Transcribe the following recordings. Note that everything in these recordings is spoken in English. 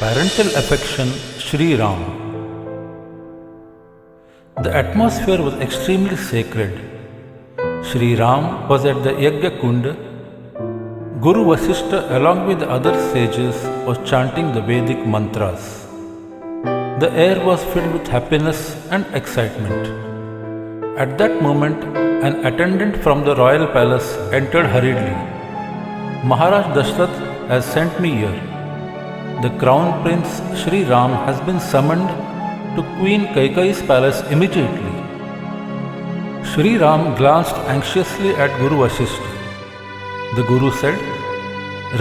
Parental affection, Sri Ram. The atmosphere was extremely sacred. Sri Ram was at the Yajna Kund. Guru Vasishtha, along with the other sages, was chanting the Vedic mantras. The air was filled with happiness and excitement. At that moment, an attendant from the royal palace entered hurriedly. Maharaj Dashrath has sent me here. The Crown Prince Sri Ram has been summoned to Queen Kaikeyi's palace immediately. Sri Ram glanced anxiously at Guru Vasishtha. The Guru said,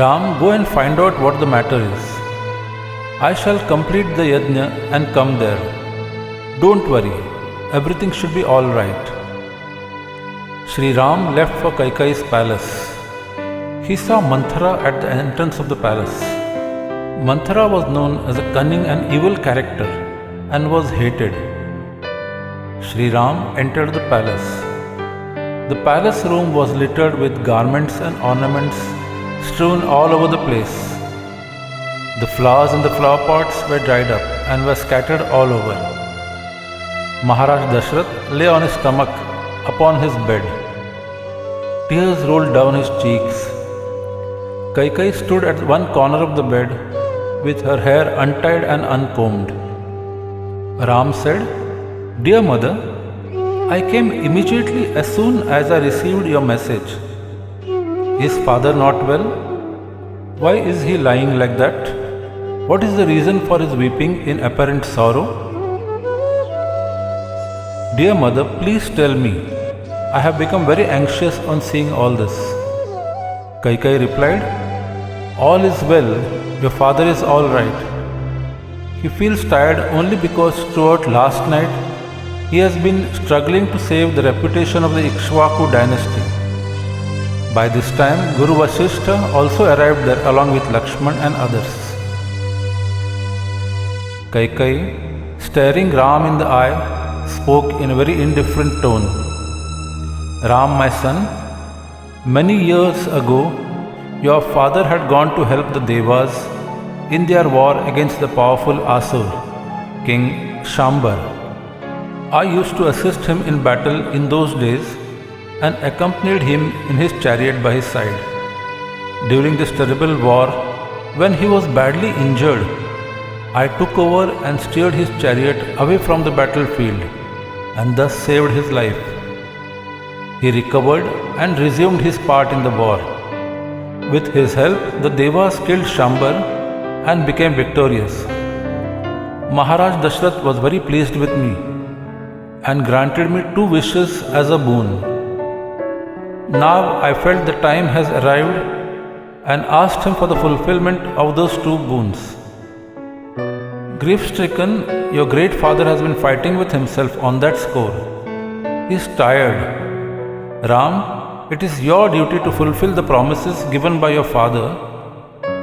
Ram, go and find out what the matter is. I shall complete the yajna and come there. Don't worry, everything should be all right. Sri Ram left for Kaikeyi's palace. He saw Manthara at the entrance of the palace. Manthara was known as a cunning and evil character and was hated. Sri Ram entered the palace. The palace room was littered with garments and ornaments strewn all over the place. The flowers in the flower pots were dried up and were scattered all over. Maharaj Dashrath lay on his stomach upon his bed. Tears rolled down his cheeks. Kaikeyi stood at one corner of the bed with her hair untied and uncombed. Ram said, Dear mother, I came immediately as soon as I received your message. Is father not well? Why is he lying like that? What is the reason for his weeping in apparent sorrow? Dear mother, please tell me. I have become very anxious on seeing all this. Kaikeyi replied, All is well. Your father is all right. He feels tired only because throughout last night he has been struggling to save the reputation of the Ikshvaku dynasty. By this time, Guru Vasishtha also arrived there along with Lakshman and others. Kaikeyi, staring Ram in the eye, spoke in a very indifferent tone. Ram, my son, many years ago, your father had gone to help the Devas in their war against the powerful Asur, King Shambar. I used to assist him in battle in those days and accompanied him in his chariot by his side. During this terrible war, when he was badly injured, I took over and steered his chariot away from the battlefield and thus saved his life. He recovered and resumed his part in the war. With his help, the Devas killed Shambar and became victorious. Maharaj Dashrath was very pleased with me and granted me 2 wishes as a boon. Now I felt the time has arrived and asked him for the fulfillment of those 2 boons. Grief-stricken, your great father has been fighting with himself on that score. He is tired. Ram, it is your duty to fulfill the promises given by your father,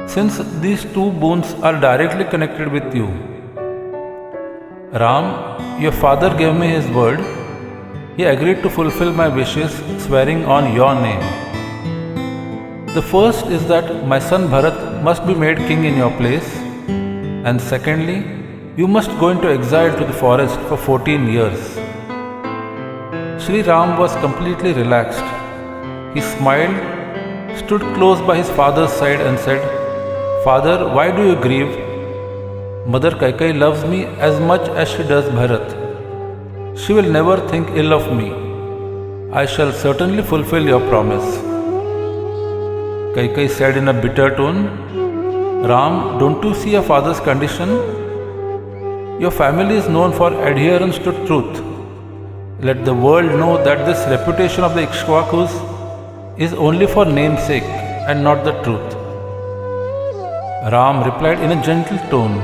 since these 2 boons are directly connected with you. Ram, your father gave me his word. He agreed to fulfill my wishes, swearing on your name. The first is that my son Bharat must be made king in your place, and secondly, you must go into exile to the forest for 14 years. Sri Ram was completely relaxed. He smiled, stood close by his father's side and said, Father, why do you grieve? Mother Kaikeyi loves me as much as she does Bharat. She will never think ill of me. I shall certainly fulfill your promise. Kaikeyi said in a bitter tone, Ram, don't you see your father's condition? Your family is known for adherence to truth. Let the world know that this reputation of the Ikshvakus is only for namesake and not the truth. Ram replied in a gentle tone,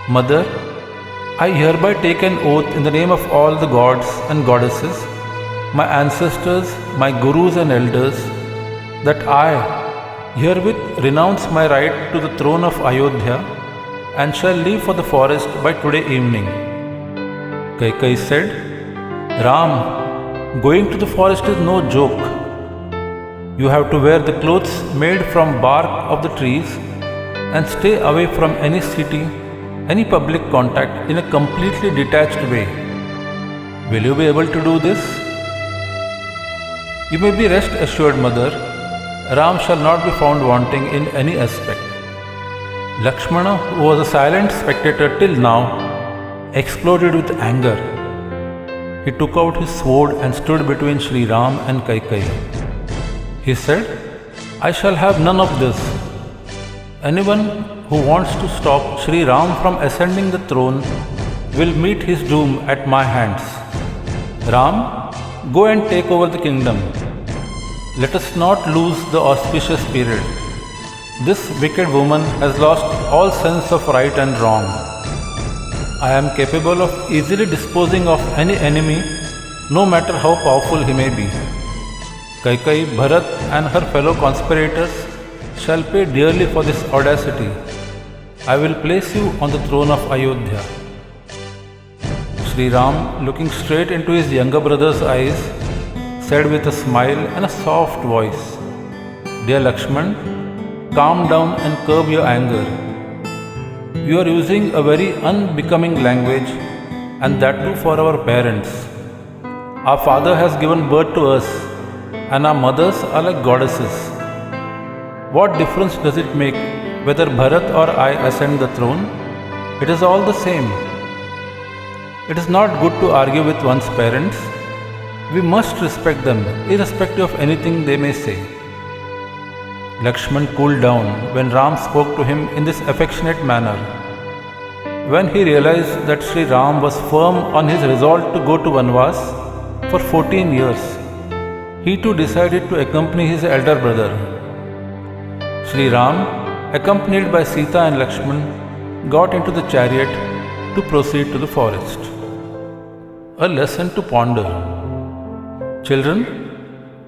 Mother, I hereby take an oath in the name of all the gods and goddesses, my ancestors, my gurus and elders, that I herewith renounce my right to the throne of Ayodhya and shall leave for the forest by today evening. Kaikeyi said, Ram, going to the forest is no joke. You have to wear the clothes made from bark of the trees and stay away from any city, any public contact in a completely detached way. Will you be able to do this? You may be rest assured, mother, Ram shall not be found wanting in any aspect. Lakshmana, who was a silent spectator till now, exploded with anger. He took out his sword and stood between Sri Ram and Kaikeyi. He said, I shall have none of this. Anyone who wants to stop Sri Ram from ascending the throne will meet his doom at my hands. Ram, go and take over the kingdom. Let us not lose the auspicious period. This wicked woman has lost all sense of right and wrong. I am capable of easily disposing of any enemy, no matter how powerful he may be. Kaikeyi, Bharat and her fellow conspirators shall pay dearly for this audacity. I will place you on the throne of Ayodhya. Sri Ram, looking straight into his younger brother's eyes, said with a smile and a soft voice, Dear Lakshman, calm down and curb your anger. You are using a very unbecoming language, and that too for our parents. Our father has given birth to us, and our mothers are like goddesses. What difference does it make whether Bharat or I ascend the throne? It is all the same. It is not good to argue with one's parents. We must respect them, irrespective of anything they may say. Lakshman cooled down when Ram spoke to him in this affectionate manner. When he realized that Sri Ram was firm on his resolve to go to Vanvas for 14 years, he too decided to accompany his elder brother. Sri Ram, accompanied by Sita and Lakshman, got into the chariot to proceed to the forest. A lesson to ponder. Children,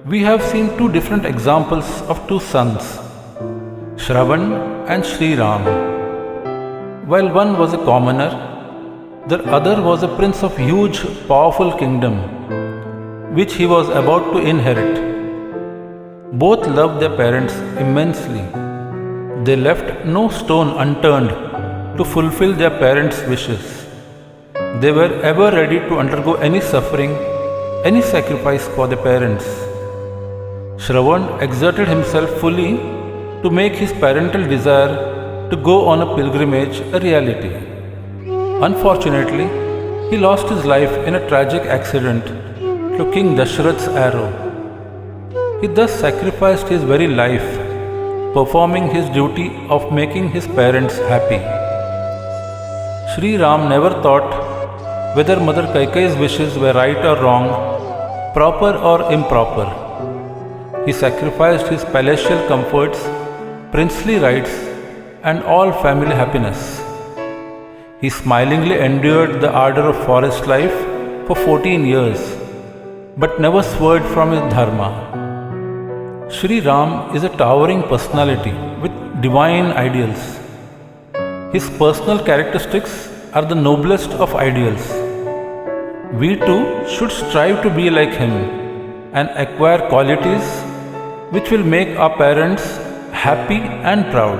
we have seen two different examples of two sons, Shravan and Sri Ram. While one was a commoner, the other was a prince of huge, powerful kingdom, which he was about to inherit. Both loved their parents immensely. They left no stone unturned to fulfill their parents' wishes. They were ever ready to undergo any suffering, any sacrifice for their parents. Shravan exerted himself fully to make his parental desire to go on a pilgrimage a reality. Unfortunately, he lost his life in a tragic accident to King Dasharath's arrow. He thus sacrificed his very life, performing his duty of making his parents happy. Sri Ram never thought whether Mother Kaikeyi's wishes were right or wrong, proper or improper. He sacrificed his palatial comforts, princely rights, and all family happiness. He smilingly endured the ardor of forest life for 14 years, but never swerved from his dharma. Sri Ram is a towering personality with divine ideals. His personal characteristics are the noblest of ideals. We too should strive to be like him and acquire qualities which will make our parents happy and proud.